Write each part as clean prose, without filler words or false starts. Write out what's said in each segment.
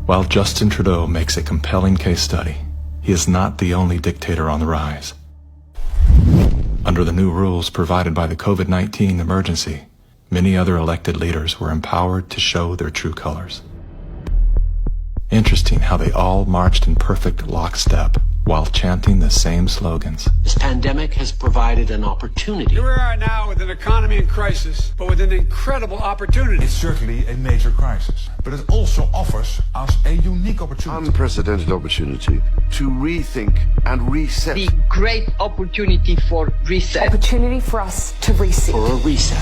While Justin Trudeau makes a compelling case study, he is not the only dictator on the rise. Under the new rules provided by the COVID-19 emergency, many other elected leaders were empowered to show their true colors. Interesting how they all marched in perfect lockstep while chanting the same slogans. This pandemic has provided an opportunity. Here we are now with an economy in crisis, but with an incredible opportunity. It's certainly a major crisis, but it also offers us a unique opportunity. Unprecedented opportunity to rethink and reset. The great opportunity for reset. Opportunity for us to reset. For a reset.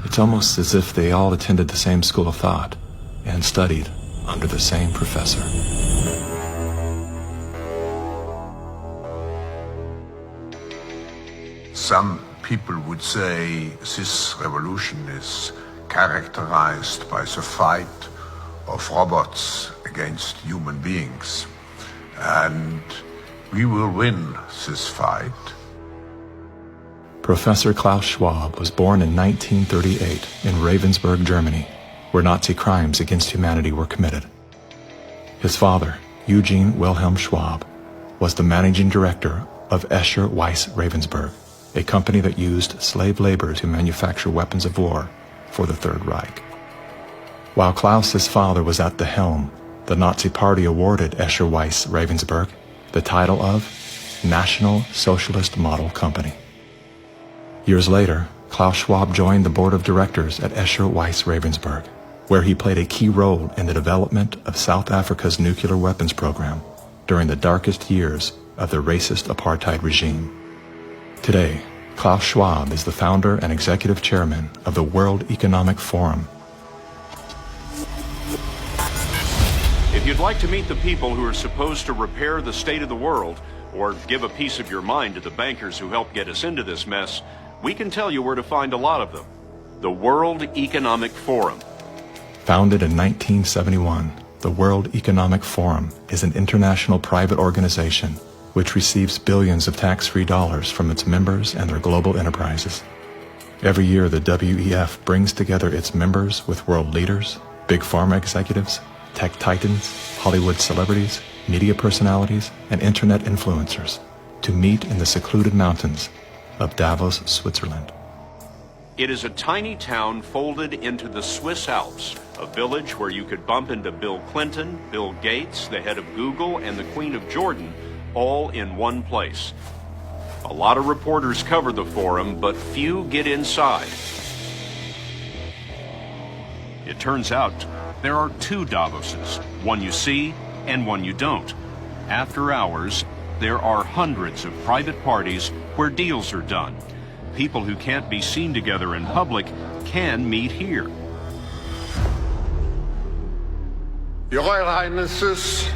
It's almost as if they all attended the same school of thought and studied under the same professor. Some people would say this revolution is characterized by the fight of robots against human beings. And we will win this fight. Professor Klaus Schwab was born in 1938 in Ravensburg, Germany, where Nazi crimes against humanity were committed. His father, Eugene Wilhelm Schwab, was the managing director of Escher Weiss Ravensburg, a company that used slave labor to manufacture weapons of war for the Third Reich. While Klaus's father was at the helm, the Nazi Party awarded Escher Weiss Ravensburg the title of National Socialist Model Company. Years later, Klaus Schwab joined the board of directors at Escher Weiss Ravensburg, where he played a key role in the development of South Africa's nuclear weapons program during the darkest years of the racist apartheid regime. Today, Klaus Schwab is the founder and executive chairman of the World Economic Forum. If you'd like to meet the people who are supposed to repair the state of the world, or give a piece of your mind to the bankers who helped get us into this mess, we can tell you where to find a lot of them. The World Economic Forum. Founded in 1971, the World Economic Forum is an international private organization which receives billions of tax-free dollars from its members and their global enterprises. Every year, the WEF brings together its members with world leaders, big pharma executives, tech titans, Hollywood celebrities, media personalities, and internet influencers to meet in the secluded mountains of Davos, Switzerland. It is a tiny town folded into the Swiss Alps, a village where you could bump into Bill Clinton, Bill Gates, the head of Google, and the Queen of Jordan, all in one place. A lot of reporters cover the forum, but few get inside. It turns out there are two Davoses, one you see and one you don't. After hours, there are hundreds of private parties where deals are done. People who can't be seen together in public can meet here. Your Royal Highnesses,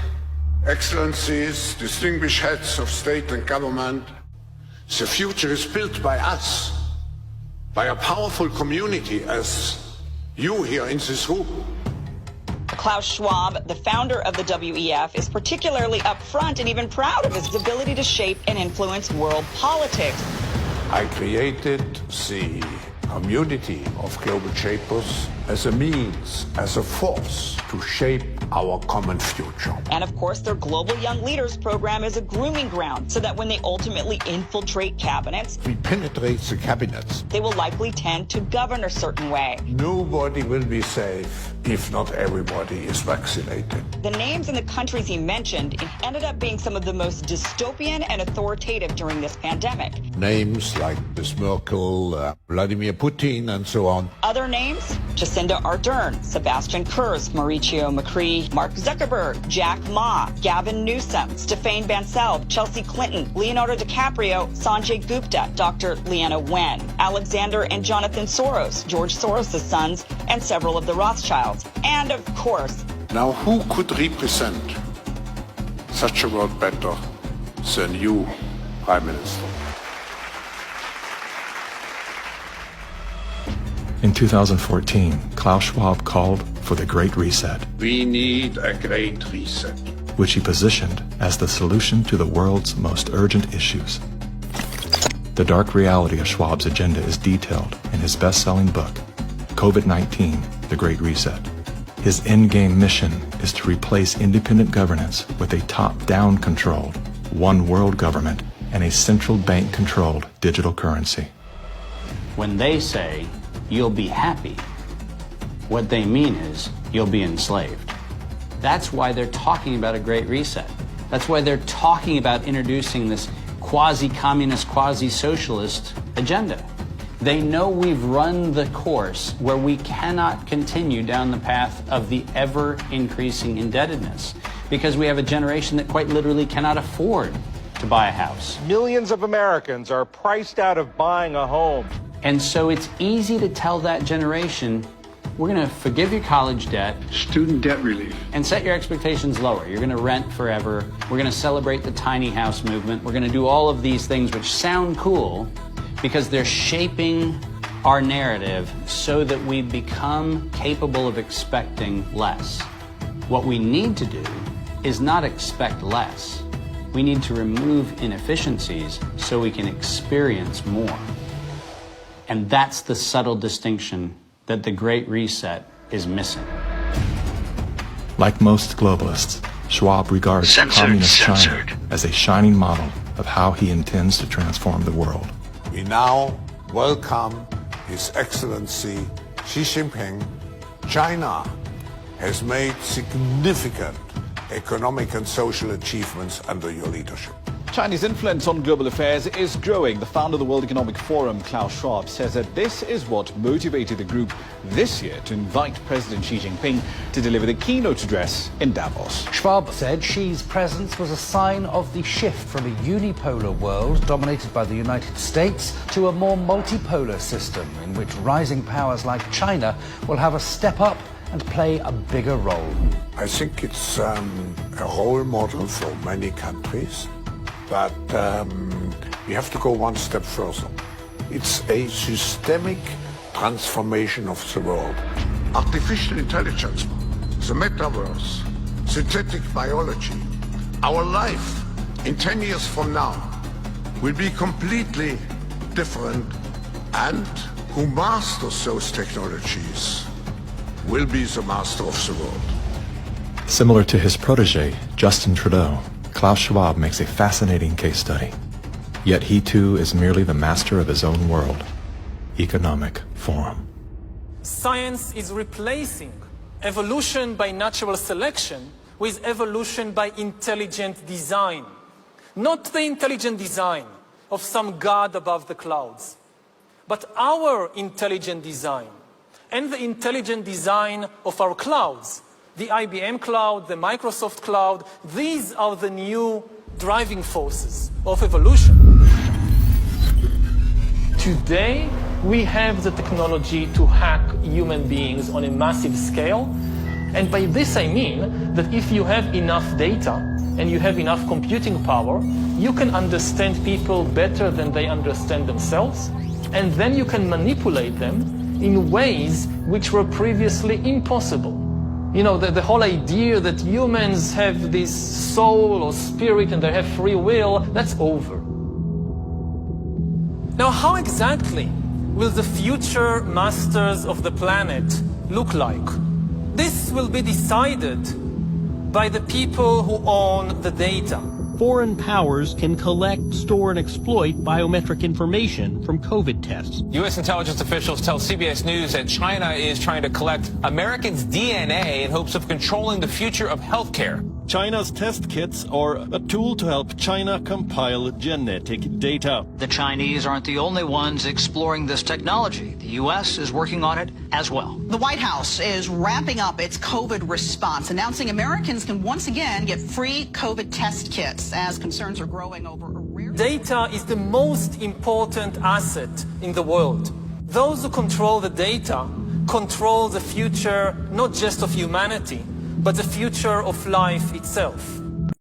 Excellencies, distinguished heads of state and government, the future is built by us, by a powerful community as you here in this room. Klaus Schwab, the founder of the WEF, is particularly upfront and even proud of his ability to shape and influence world politics. I created the community of global shapers as a means, as a force to shape our common future. And of course, their Global Young Leaders program is a grooming ground so that when they ultimately infiltrate cabinets, We penetrate the cabinets. they will likely tend to govern a certain way. Nobody will be safe if not everybody is vaccinated. The names and the countries he mentioned ended up being some of the most dystopian and authoritative during this pandemic. Names like Ms. Merkel, Vladimir Putin, and so on. Other names? Jacinda Ardern, Sebastian Kurz, Mauricio Macri, Mark Zuckerberg, Jack Ma, Gavin Newsom, Stéphane Bancel, Chelsea Clinton, Leonardo DiCaprio, Sanjay Gupta, Dr. Leana Wen, Alexander and Jonathan Soros, George Soros' sons, and several of the Rothschilds. And of course, Now who could represent such a world better than you, Prime Minister? In 2014, Klaus Schwab called for the Great Reset, We need a great reset. which he positioned as the solution to the world's most urgent issues. The dark reality of Schwab's agenda is detailed in his best-selling book, COVID-19, The Great Reset. His endgame mission is to replace independent governance with a top-down controlled, one world government and a central bank-controlled digital currency. When they say, you'll be happy, what they mean is, you'll be enslaved. That's why they're talking about a Great Reset. That's why they're talking about introducing this quasi-communist, quasi-socialist agenda. They know we've run the course where we cannot continue down the path of the ever-increasing indebtedness because we have a generation that quite literally cannot afford to buy a house. Millions of Americans are priced out of buying a home. And so it's easy to tell that generation, we're going to forgive your college debt. Student debt relief. And set your expectations lower. You're going to rent forever. We're going to celebrate the tiny house movement. We're going to do all of these things which sound cool because they're shaping our narrative so that we become capable of expecting less. What we need to do is not expect less. We need to remove inefficiencies so we can experience more. And that's the subtle distinction that the Great Reset is missing. Like most globalists, Schwab regards communist China as a shining model of how he intends to transform the world. We now welcome His Excellency Xi Jinping. China has made significant economic and social achievements under your leadership. Chinese influence on global affairs is growing. The founder of the World Economic Forum, Klaus Schwab, says that this is what motivated the group this year to invite President Xi Jinping to deliver the keynote address in Davos. Schwab said Xi's presence was a sign of the shift from a unipolar world dominated by the United States to a more multipolar system in which rising powers like China will have a step up and play a bigger role. I think it's a role model for many countries. But we have to go one step further. It's a systemic transformation of the world. Artificial intelligence, the metaverse, synthetic biology, our life in 10 years from now will be completely different, and who masters those technologies will be the master of the world. Similar to his protege, Justin Trudeau, Klaus Schwab makes a fascinating case study. Yet he too is merely the master of his own world. Economic Forum. Science is replacing evolution by natural selection with evolution by intelligent design. Not the intelligent design of some god above the clouds, but our intelligent design and the intelligent design of our clouds. The IBM cloud, the Microsoft cloud, these are the new driving forces of evolution. Today, we have the technology to hack human beings on a massive scale. And by this I mean that if you have enough data and you have enough computing power, you can understand people better than they understand themselves. And then you can manipulate them in ways which were previously impossible. You know, the whole idea that humans have this soul or spirit and they have free will, that's over. Now, how exactly will the future masters of the planet look like? This will be decided by the people who own the data. Foreign powers can collect, store, and exploit biometric information from COVID tests. U.S. intelligence officials tell CBS News that China is trying to collect Americans' DNA in hopes of controlling the future of healthcare. China's test kits are a tool to help China compile genetic data. The Chinese aren't the only ones exploring this technology. The U.S. is working on it as well. The White House is ramping up its COVID response, announcing Americans can once again get free COVID test kits as concerns are growing over a rare... Data is the most important asset in the world. Those who control the data control the future not just of humanity, but the future of life itself.